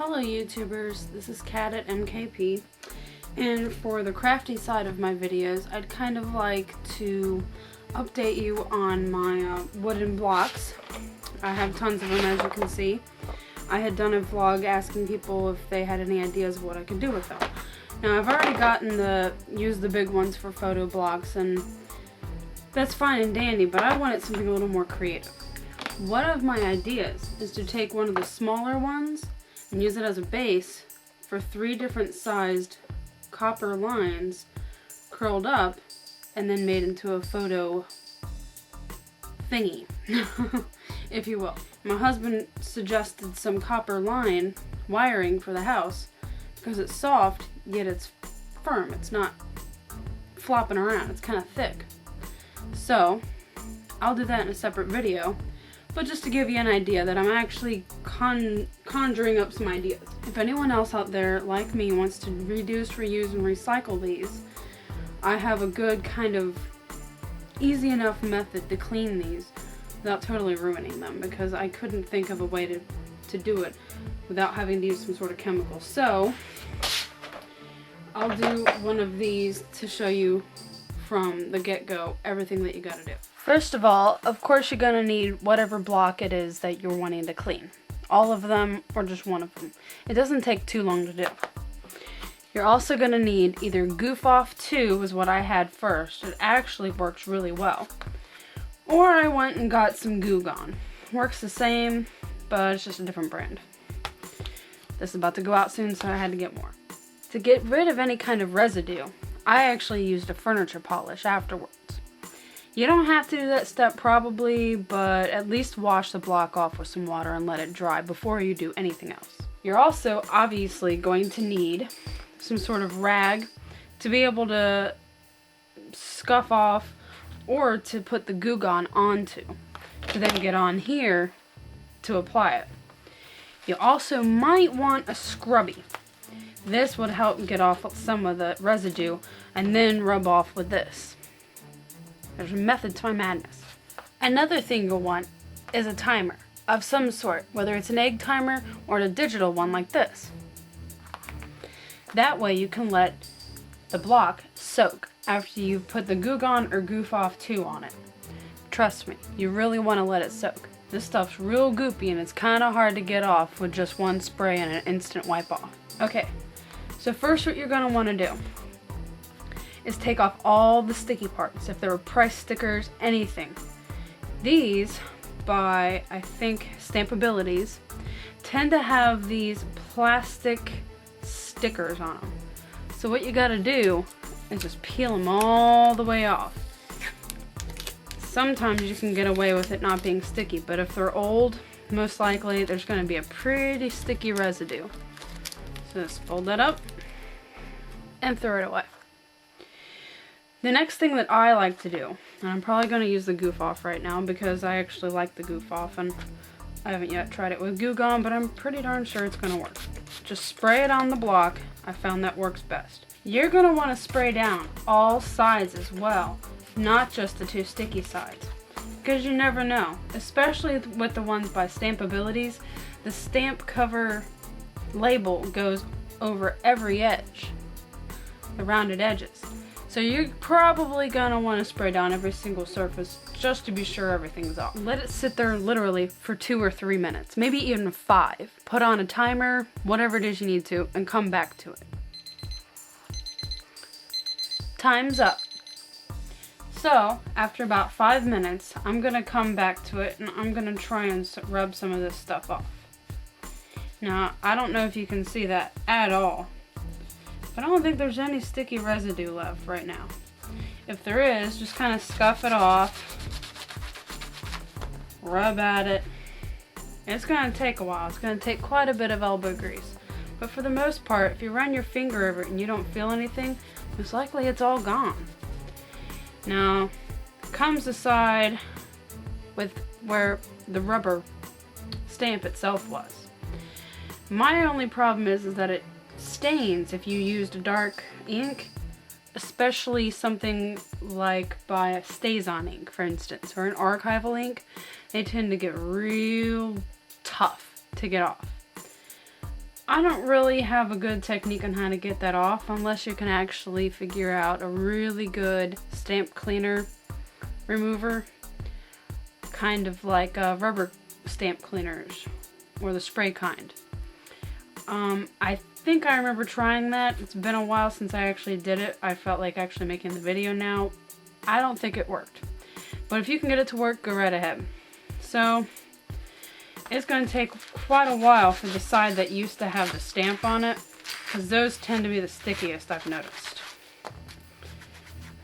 Hello YouTubers, this is Kat at MKP, and for the crafty side of my videos, I'd kind of like to update you on my wooden blocks. I have tons of them, as you can see. I had done a vlog asking people if they had any ideas of what I could do with them. Now I've already used the big ones for photo blocks, and that's fine and dandy, but I wanted something a little more creative. One of my ideas is to take one of the smaller ones and use it as a base for 3 different sized copper lines curled up and then made into a photo thingy, if you will. My husband suggested some copper line wiring for the house because it's soft, yet it's firm. It's not flopping around. It's kind of thick. So I'll do that in a separate video. But just to give you an idea that I'm actually conjuring up some ideas. If anyone else out there, like me, wants to reduce, reuse, and recycle these, I have a good kind of easy enough method to clean these without totally ruining them, because I couldn't think of a way to do it without having to use some sort of chemical. So I'll do one of these to show you from the get-go everything that you gotta do. First of all, of course, you're going to need whatever block it is that you're wanting to clean. All of them or just one of them. It doesn't take too long to do. You're also going to need either Goof Off II was what I had first. It actually works really well. Or I went and got some Goo Gone. Works the same, but it's just a different brand. This is about to go out soon, so I had to get more. To get rid of any kind of residue, I actually used a furniture polish afterwards. You don't have to do that step probably, but at least wash the block off with some water and let it dry before you do anything else. You're also obviously going to need some sort of rag to be able to scuff off or to put the Goo Gone onto, to then get on here to apply it. You also might want a scrubby. This would help get off some of the residue and then rub off with this. There's a method to my madness. Another thing you'll want is a timer of some sort, whether it's an egg timer or a digital one like this. That way you can let the block soak after you've put the Goo Gone or Goof Off II on it. Trust me, you really want to let it soak. This stuff's real goopy and it's kind of hard to get off with just one spray and an instant wipe off. Okay, so first what you're going to want to do is take off all the sticky parts. If there were price stickers, anything. These, by I think Stampabilities, tend to have these plastic stickers on them. So what you gotta do is just peel them all the way off. Sometimes you can get away with it not being sticky, but if they're old, most likely there's gonna be a pretty sticky residue. So just fold that up and throw it away. The next thing that I like to do, and I'm probably going to use the Goof Off right now because I actually like the Goof Off and I haven't yet tried it with Goo Gone, but I'm pretty darn sure it's going to work. Just spray it on the block. I found that works best. You're going to want to spray down all sides as well, not just the 2 sticky sides, because you never know, especially with the ones by Stampabilities. The stamp cover label goes over every edge, the rounded edges. So you're probably going to want to spray down every single surface just to be sure everything's off. Let it sit there literally for 2 or 3 minutes, maybe even 5. Put on a timer, whatever it is you need to, and come back to it. Time's up. So after about 5 minutes, I'm going to come back to it and I'm going to try and rub some of this stuff off. Now, I don't know if you can see that at all. I don't think there's any sticky residue left right now. If there is, just kind of scuff it off, rub at it. It's going to take a while. It's going to take quite a bit of elbow grease. But for the most part, if you run your finger over it and you don't feel anything, most likely it's all gone. Now, comes the side with where the rubber stamp itself was. My only problem is that it stains if you used a dark ink, especially something like by a StazOn ink, for instance, or an archival ink. They tend to get real tough to get off. I don't really have a good technique on how to get that off unless you can actually figure out a really good stamp cleaner remover, kind of like rubber stamp cleaners or the spray kind. I think I remember trying that. It's been a while since I actually did it. I felt like actually making the video now. I don't think it worked. But if you can get it to work, go right ahead. So it's going to take quite a while for the side that used to have the stamp on it, because those tend to be the stickiest, I've noticed.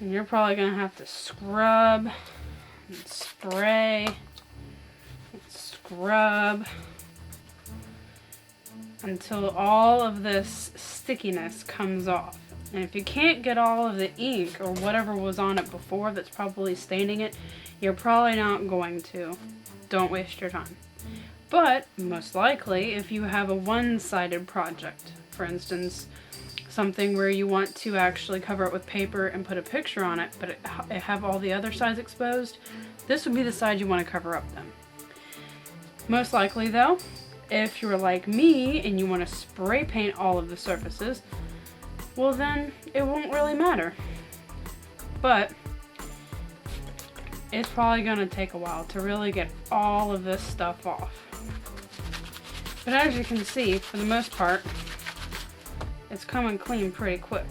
And you're probably going to have to scrub and spray and scrub until all of this stickiness comes off. And if you can't get all of the ink or whatever was on it before that's probably staining it, you're probably not going to. Don't waste your time. But most likely, if you have a one-sided project, for instance, something where you want to actually cover it with paper and put a picture on it, but it have all the other sides exposed, this would be the side you want to cover up then. Most likely though, if you're like me and you want to spray paint all of the surfaces, well then it won't really matter. But it's probably going to take a while to really get all of this stuff off. But as you can see, for the most part, it's coming clean pretty quick.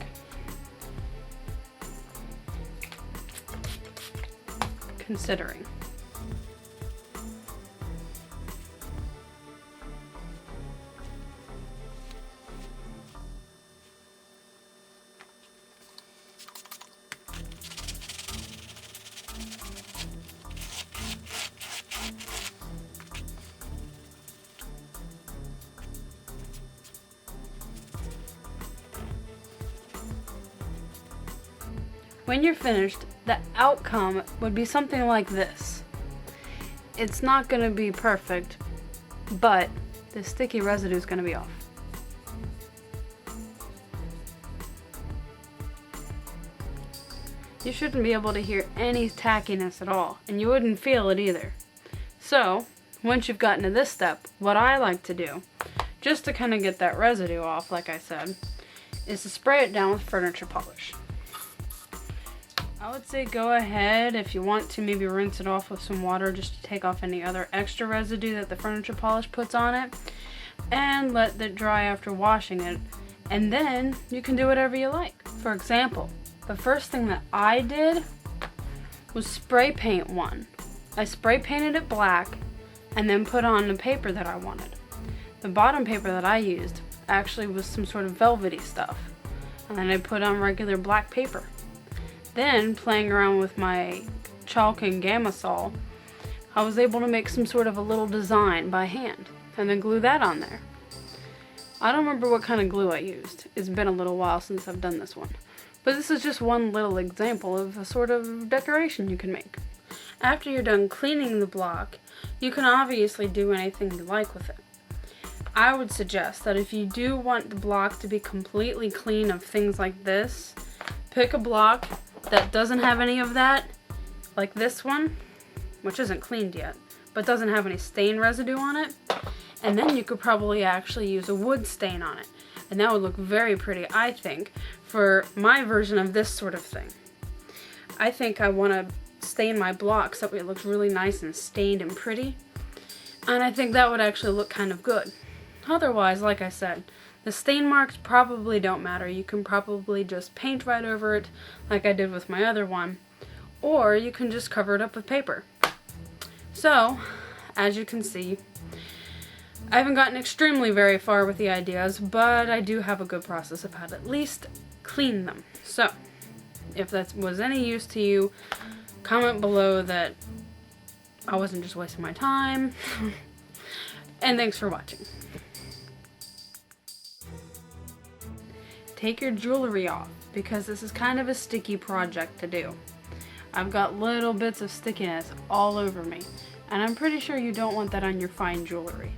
Considering. When you're finished, the outcome would be something like this. It's not going to be perfect, but the sticky residue is going to be off. You shouldn't be able to hear any tackiness at all, and you wouldn't feel it either. So, once you've gotten to this step, what I like to do, just to kind of get that residue off, like I said, is to spray it down with furniture polish. I would say go ahead if you want to maybe rinse it off with some water just to take off any other extra residue that the furniture polish puts on it, and let it dry after washing it, and then you can do whatever you like. For example, the first thing that I did was spray paint one. I spray painted it black and then put on the paper that I wanted. The bottom paper that I used actually was some sort of velvety stuff, and then I put on regular black paper. Then, playing around with my chalk and Gamasol, I was able to make some sort of a little design by hand, and then glue that on there. I don't remember what kind of glue I used. It's been a little while since I've done this one. But this is just one little example of a sort of decoration you can make. After you're done cleaning the block, you can obviously do anything you like with it. I would suggest that if you do want the block to be completely clean of things like this, pick a block that doesn't have any of that, like this one, which isn't cleaned yet, but doesn't have any stain residue on it, and then you could probably actually use a wood stain on it, and that would look very pretty, I think, for my version of this sort of thing. I think I want to stain my block so it looks really nice and stained and pretty, and I think that would actually look kind of good. Otherwise, like I said, the stain marks probably don't matter. You can probably just paint right over it like I did with my other one, or you can just cover it up with paper. So, as you can see, I haven't gotten extremely very far with the ideas, but I do have a good process of how to at least clean them. So, if that was any use to you, comment below that I wasn't just wasting my time. And thanks for watching. Take your jewelry off, because this is kind of a sticky project to do. I've got little bits of stickiness all over me, and I'm pretty sure you don't want that on your fine jewelry.